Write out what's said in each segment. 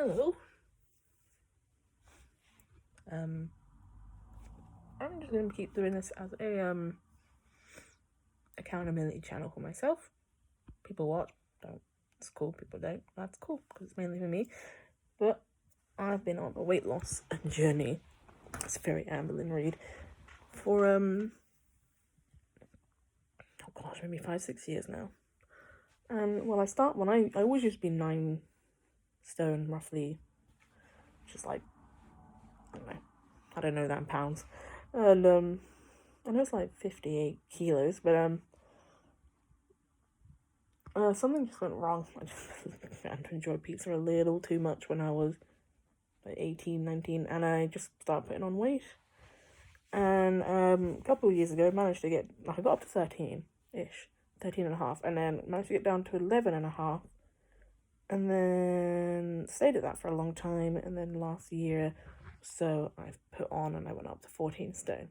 Hello. I'm just gonna keep doing this as a accountability channel for myself. People watch, don't. It's cool. People don't. That's cool because it's mainly for me. But I've been on a weight loss journey. It's a very ambling read for oh gosh, maybe 5-6 years now. And when I always used to be 9 stone roughly, which is like, I don't know that in pounds, and I know it's like 58 kilos, but something just went wrong. I just began to enjoy pizza a little too much when I was like 18, 19, and I just started putting on weight. And a couple of years ago, I got up to 13-ish, 13 and a half, and then managed to get down to 11 and a half, and then stayed at that for a long time, and then last year, so I've put on and I went up to 14 stone.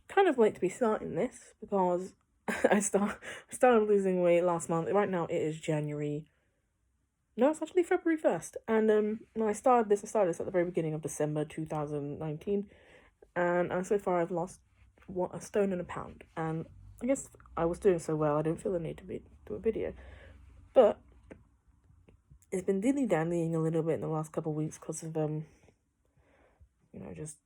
Kind of late to be starting this, because I started losing weight last month. Right now it is January. No, it's actually February 1st. And when I started this at the very beginning of December 2019. And so far I've lost 1 stone and a pound. And I guess I was doing so well, I didn't feel the need to do a video. But it's been dilly-dallying a little bit in the last couple of weeks because of, just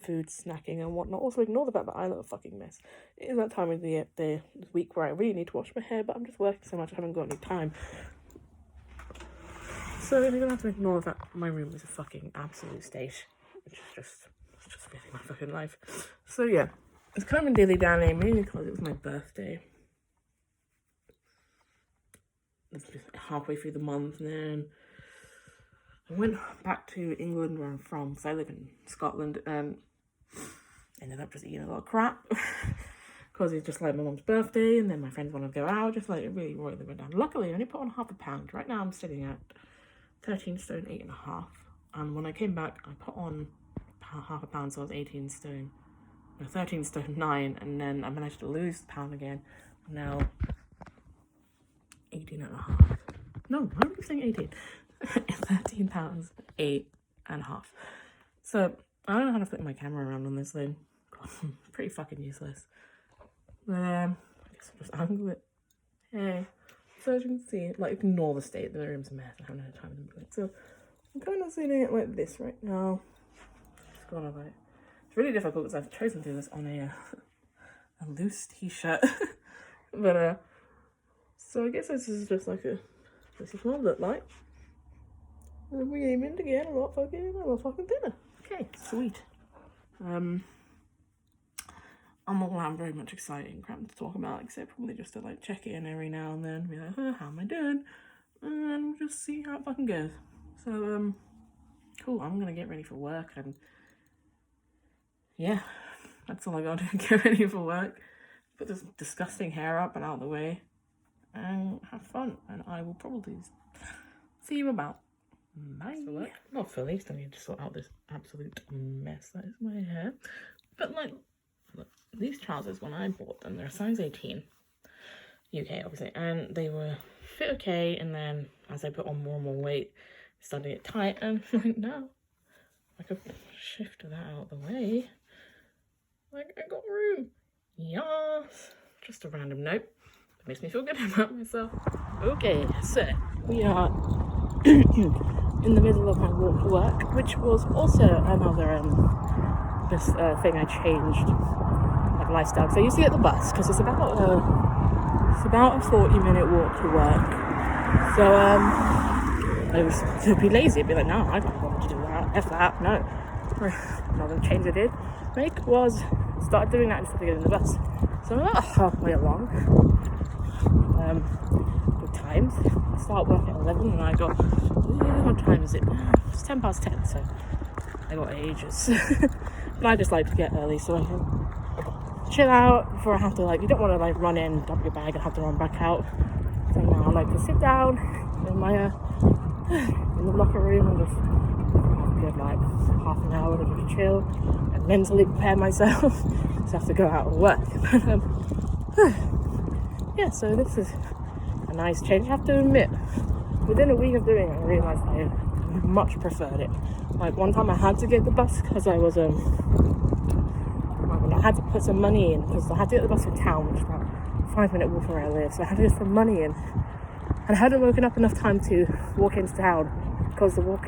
food, snacking and whatnot. Also ignore the fact that I look a fucking mess. It is that time of the week where I really need to wash my hair, but I'm just working so much I haven't got any time. So you're gonna have to ignore the fact my room is a fucking absolute state, which is just really my fucking life. So yeah, it's kind of dilly-dallying, mainly because it was my birthday. It's just halfway through the month, and then I went back to England where I'm from, because I live in Scotland, and ended up just eating a lot of crap because it's just like my mom's birthday, and then my friends want to go out, just like it really went down. Luckily I only put on half a pound. Right now I'm sitting at 13 stone 8.5, and when I came back I put on half a pound, so I was 13 stone 9, and then I managed to lose the pound again. I'm now 18.5. No, why am I saying 18? 13 pounds 8.5. So I don't know how to flip my camera around on this thing. Pretty fucking useless. But I guess I'll just angle it. Hey. So as you can see, like, ignore the state. The room's a mess. I haven't had time to do it. So I'm kind of sitting it like this right now. Just gone over it. It's really difficult because I've chosen to do this on a loose t-shirt. But so I guess this is just like this is what it look like. And we aiming to get a lot fucking dinner. Okay, sweet. I'm not that very much exciting crap to talk about, except probably just to like check in every now and then, be like, oh, how am I doing? And we'll just see how it fucking goes. So, cool, I'm gonna get ready for work, and yeah, that's all I gotta do, get ready for work, put this disgusting hair up and out of the way, and have fun, and I will probably see you about. Bye. Not fully, so I need to sort out this absolute mess that is my hair. But like, look, these trousers, when I bought them, they're a size 18, UK obviously, and they were fit okay, and then as I put on more and more weight, it started to get tight, and like now, I could shift that out of the way. Like, I got room. Yes. Just a random note. That makes me feel good about myself. Okay, so we are in the middle of my walk to work, which was also another thing I changed, like lifestyle. So you see at the bus, because it's about a 40-minute walk to work. So I was to be lazy, be like, no, I don't want to do that. F that, no. Another change I did make was start doing that instead of getting the bus. So I'm about halfway along. Good times. I start work at 11 and I got, what time is it? It's 10 past 10, so I got ages. But I just like to get early so I can chill out before I have to, like, you don't want to like run in, dump your bag and have to run back out. So now I like to sit down in my in the locker room and just have a good like half an hour to just chill and mentally prepare myself to have to go out and work. Yeah, so this is a nice change. I have to admit, within a week of doing it, I realised I much preferred it. Like one time I had to get the bus because I was I had to put some money in because I had to get the bus from town, which is about a 5-minute walk from where I live. So I had to get some money in, and I hadn't woken up enough time to walk into town because the walk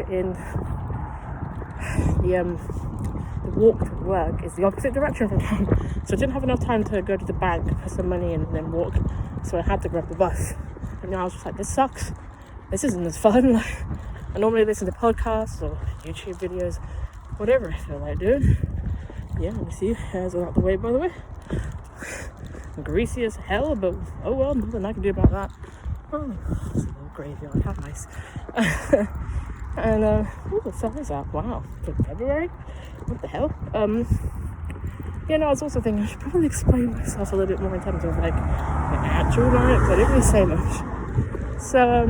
to work is the opposite direction from town. So I didn't have enough time to go to the bank, put some money in, and then walk. So I had to grab the bus. And now I was just like, this sucks. This isn't as fun. Like, I normally listen to podcasts or YouTube videos, whatever I feel like doing. Yeah, let me see. Hairs are out the way, by the way. I'm greasy as hell, but oh well, nothing I can do about that. Oh, it's a little graveyard. How nice. And the sun is out. Wow, it's February. What the hell? Yeah, no, I was also thinking I should probably explain myself a little bit more in terms of like my actual life. I didn't really say much. So,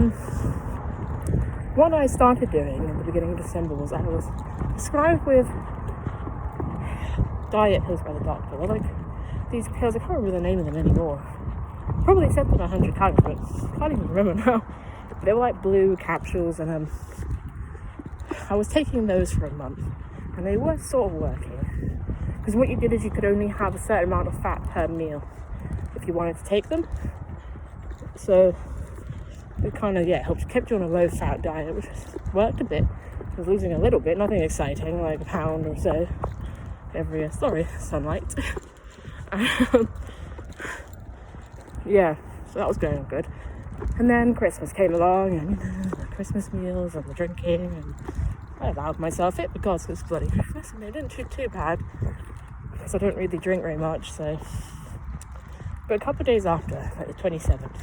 what I started doing at the beginning of December was I was prescribed with diet pills by the doctor. They're like these pills, I can't remember the name of them anymore. Probably said them 100 times, but I can't even remember now. They were like blue capsules, and I was taking those for a month, and they were sort of working. Because what you did is you could only have a certain amount of fat per meal if you wanted to take them. So it kind of, kept you on a low fat diet, which worked a bit. I was losing a little bit, nothing exciting, like a pound or so every, sunlight. Yeah, so that was going good. And then Christmas came along, and the Christmas meals and the drinking, and I allowed myself it because it was bloody Christmas, and it didn't do too bad because I don't really drink very much. So, but a couple of days after, like the 27th,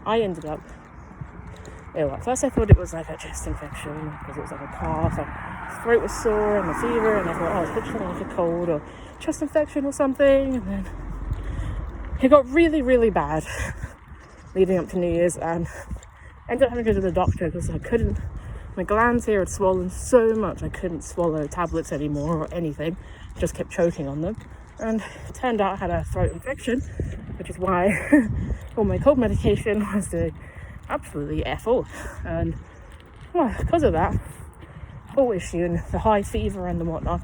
I ended up ill. At first I thought it was like a chest infection because it was like a cough, and my throat was sore and a fever, and I thought, oh, it's literally like a cold or chest infection or something. And then it got really, really bad leading up to New Year's, and ended up having to go to the doctor because my glands here had swollen so much I couldn't swallow tablets anymore or anything, just kept choking on them. And it turned out I had a throat infection, which is why all my cold medication was doing absolutely F all. And well, because of that whole issue and the high fever and the whatnot,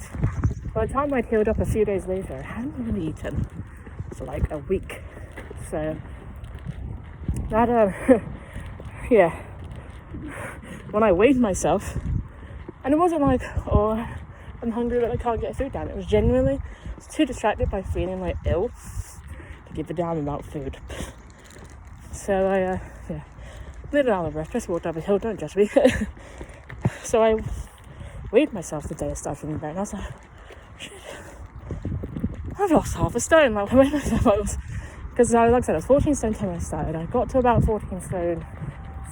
by the time I'd healed up a few days later, I hadn't really eaten for like a week. So that yeah, when I weighed myself, and it wasn't like, oh, I'm hungry but I can't get food down. It was genuinely too distracted by feeling like ill to give a damn about food. So I little out of breath, just walked up a hill, don't judge me. So I weighed myself the day I started feeling better, and I was like, shit, I've lost half a stone. Like, I weighed myself, because like I said, I was 14 stone 10 when I started. I got to about 14 stone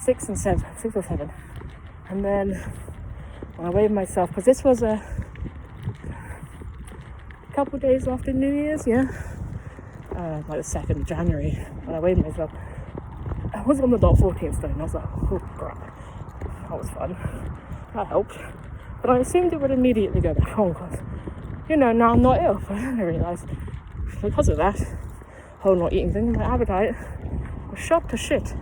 6 or 7, and then when I weighed myself, because this was a couple of days after New Year's, like the 2nd of January, when I weighed myself, I was on the dot 14 stone. I was like, oh crap, that was fun, that helped. But I assumed it would immediately go back on because, now I'm not ill. But then I realised, because of that whole not eating thing, my appetite was shot to shit,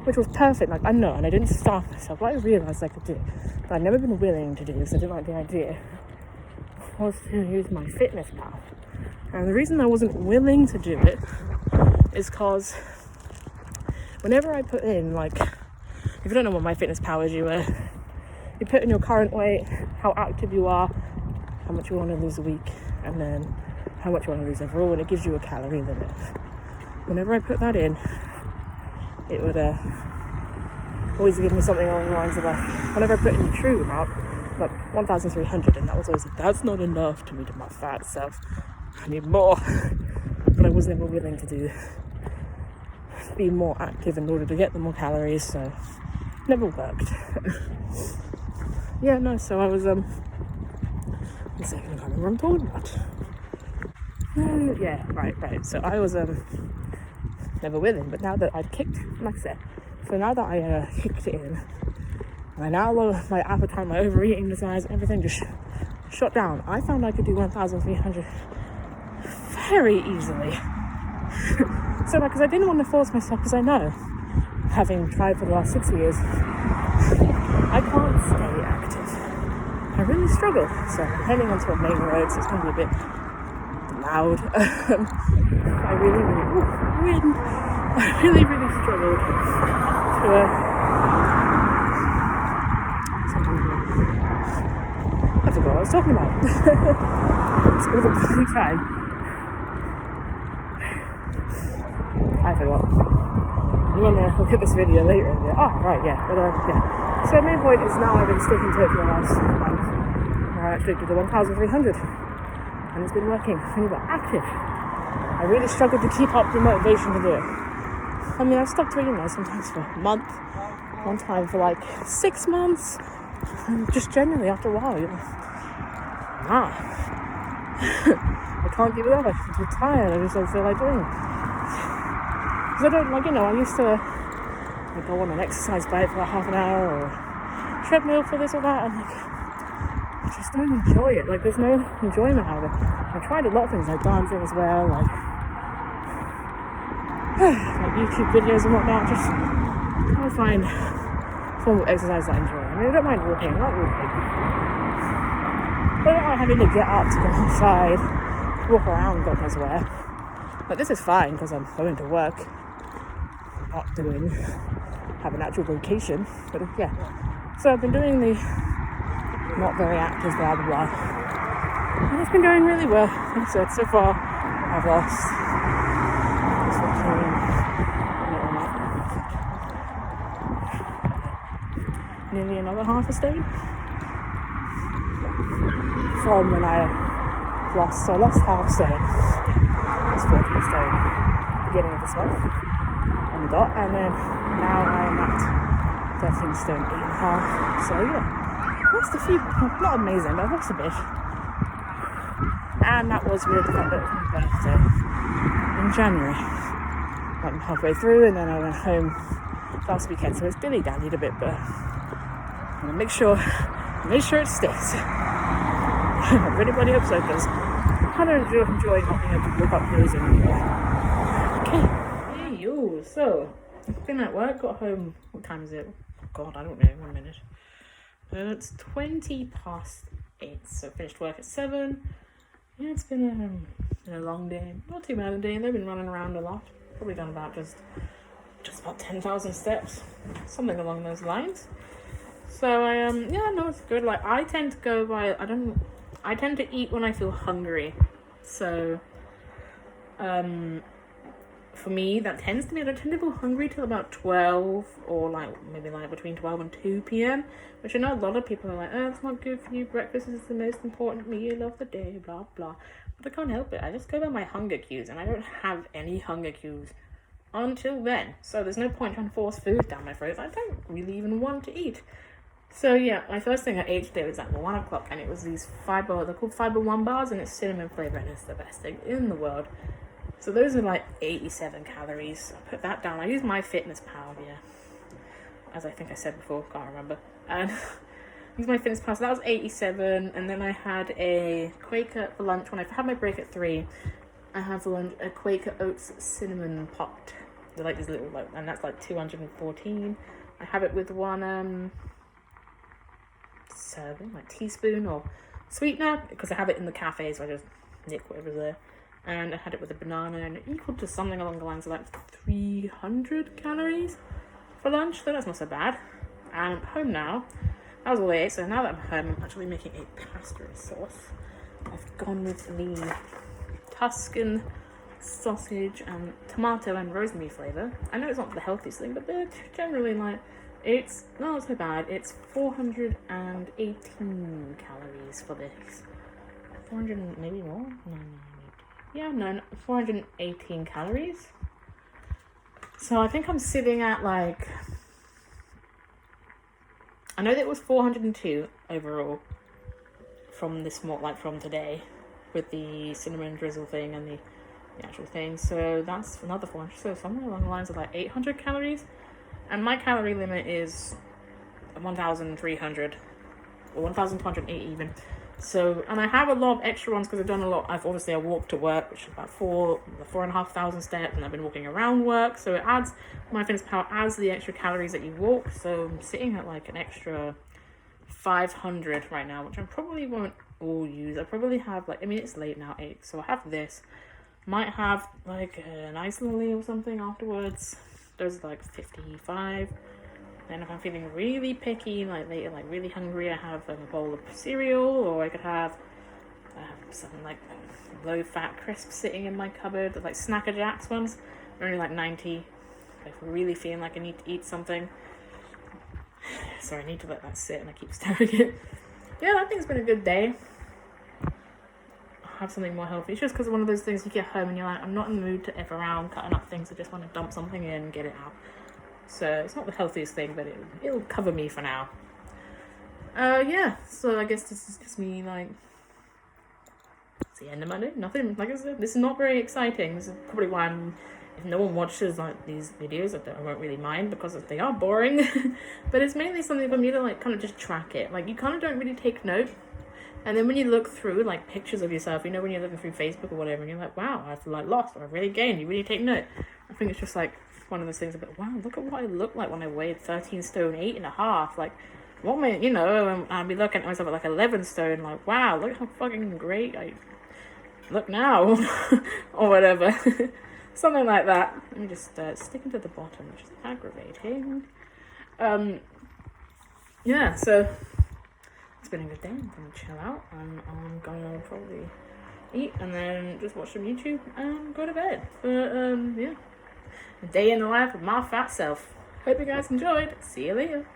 which was perfect. Like, I know, and I didn't starve myself. What I realised I could do, but I'd never been willing to do this, I didn't like the idea, was to use my fitness pal. And the reason I wasn't willing to do it is because whenever I put in, like, if you don't know what my fitness pal is, you put in your current weight, how active you are, how much you want to lose a week, and then how much you want to lose overall, and it gives you a calorie limit. Whenever I put that in, it would always give me something along the lines of whenever I put in the true amount, like 1,300, and that was always like, that's not enough to meet my fat self, I need more. But I was never willing to be more active in order to get the more calories, so never worked. So I was one second, I can't remember what I'm talking about. Right. So I was never willing, but now that I'd kicked, like I said, so now that I kicked it in, and I now lost my appetite, my overeating desires, everything just shot down. I found I could do 1,300 very easily. So because I didn't want to force myself, because I know having tried for the last 6 years, I can't stay active. I really struggle. So I'm heading onto a main road, so it's going to be a bit loud. I really struggled to I forgot what I was talking about. It's been a funny time. I forgot. I'm gonna look at this video later and oh right, yeah. But yeah. So the main point is now I've been sticking to it for the last month. I actually did the 1,300 and it's been working. Really active. I really struggled to keep up the motivation to do it. I mean, I've stopped reading there sometimes for a month, one time for like 6 months, and just generally after a while, you're like, I can't keep it up. I'm too tired. I just don't feel like doing it. Because I don't, like, you know, I used to go on an exercise bike for like half an hour or a treadmill for this or that, and like, I just don't enjoy it. Like, there's no enjoyment out of it. I tried a lot of things, like dancing as well, like YouTube videos and whatnot. Just trying to find form of exercise that I enjoy. I mean, I don't mind walking, I like walking. But I don't like having to get up to go outside, walk around, God knows where. But this is fine because I'm going to work, not have an actual vocation. But yeah, so I've been doing the not very active blah blah blah, and it's been going really well. Like I said, so far I've lost nearly another half a stone from when I lost. So I lost half stone. It's 14 stone beginning of this month on the dot, and then now I'm at 13 stone 8.5. So yeah, lost a few, not amazing, but I've lost a bit. And that was with the fact that it was my birthday in January. I'm halfway through, and then I went home last weekend, so it's dilly-dallied a bit, but I'm gonna make sure it sticks. I really hope so, because I kind of enjoy not being able to look up hills anymore. Okay. Hey yo, so I've been at work, got home, what time is it? Oh God, I don't know, 1 minute. It's 20 past 8, so finished work at 7. Yeah, it's been a long day. Not too bad a day. They've been running around a lot. Probably done about just about 10,000 steps, something along those lines. So yeah, no, it's good. Like, I tend to go by, I tend to eat when I feel hungry. So for me, that tends to be, I don't tend to feel hungry till about 12, or like maybe like between 12 and 2 p.m, which I know a lot of people are like, oh, it's not good for you, breakfast is the most important meal of the day, blah blah. But I can't help it. I just go by my hunger cues, and I don't have any hunger cues until then. So there's no point trying to force food down my throat. I don't really even want to eat. So yeah, my first thing I ate today was at 1 o'clock, and it was these they're called Fiber One bars, and it's cinnamon flavor, and it's the best thing in the world. So those are like 87 calories. I put that down. I use MyFitnessPal, yeah, as I think I said before, can't remember. And use MyFitnessPal, so that was 87. And then I had a Quaker for lunch. When I had my break at 3, I had for lunch a Quaker Oats cinnamon pot. They're like these little, like, and that's like 214. I have it with one serving, like teaspoon or sweetener, because I have it in the cafe, so I just nick whatever's there. And I had it with a banana, and it equaled to something along the lines of like 300 calories for lunch, so that's not so bad. And I'm home now. That was all I ate, so now that I'm home, I'm actually making a pasta sauce. I've gone with the Tuscan sausage and tomato and rosemary flavour. I know it's not the healthiest thing, but they're generally like, it's not so bad. It's 418 calories for this. 400, maybe more? No, 418 calories. So I think I'm sitting at like, I know that it was 402 overall from this from today, with the cinnamon drizzle thing and the actual thing. So that's another 400. So somewhere along the lines of like 800 calories. And my calorie limit is 1,300 or 1,280 even. So, and I have a lot of extra ones because I've done a lot. I walk to work, which is about 4,500 steps, and I've been walking around work. So it adds, MyFitnessPal adds the extra calories that you walk. So I'm sitting at like an extra 500 right now, which I probably won't all use. I probably have like, I mean, it's late now, 8. So I have this. Might have like an ice lolly or something afterwards. Those are like 55. And if I'm feeling really picky, like later, like really hungry, I have a bowl of cereal, or I could have something like low-fat crisps sitting in my cupboard, like Snacker Jacks ones. They're only like 90. If I'm really feeling like I need to eat something. Sorry, I need to let that sit, and I keep staring at it. Yeah, I think it's been a good day. I'll have something more healthy. It's just because one of those things you get home and you're like, I'm not in the mood to F around cutting up things. I just want to dump something in and get it out. So it's not the healthiest thing, but it'll cover me for now. Yeah, so I guess this is just me, like, it's the end of my day. Nothing, like I said, this is not very exciting. This is probably why if no one watches like these videos, I won't really mind because they are boring. But it's mainly something for me to like kind of just track it. Like, you kind of don't really take note. And then when you look through like pictures of yourself, you know, when you're looking through Facebook or whatever, and you're like, wow, I've like lost or I've really gained, you really take note. I think it's just like one of those things about, wow, look at what I look like when I weighed 13 stone 8.5. Like, what am I, you know, I'll be looking at myself at like 11 stone, like, wow, look how fucking great I look now. Or whatever. Something like that. Let me just sticking to the bottom, which is aggravating. Yeah, so it's been a good day. I'm gonna chill out, and I'm gonna probably eat and then just watch some YouTube and go to bed. But yeah, a day in the life of my fat self. Hope you guys enjoyed. See you later.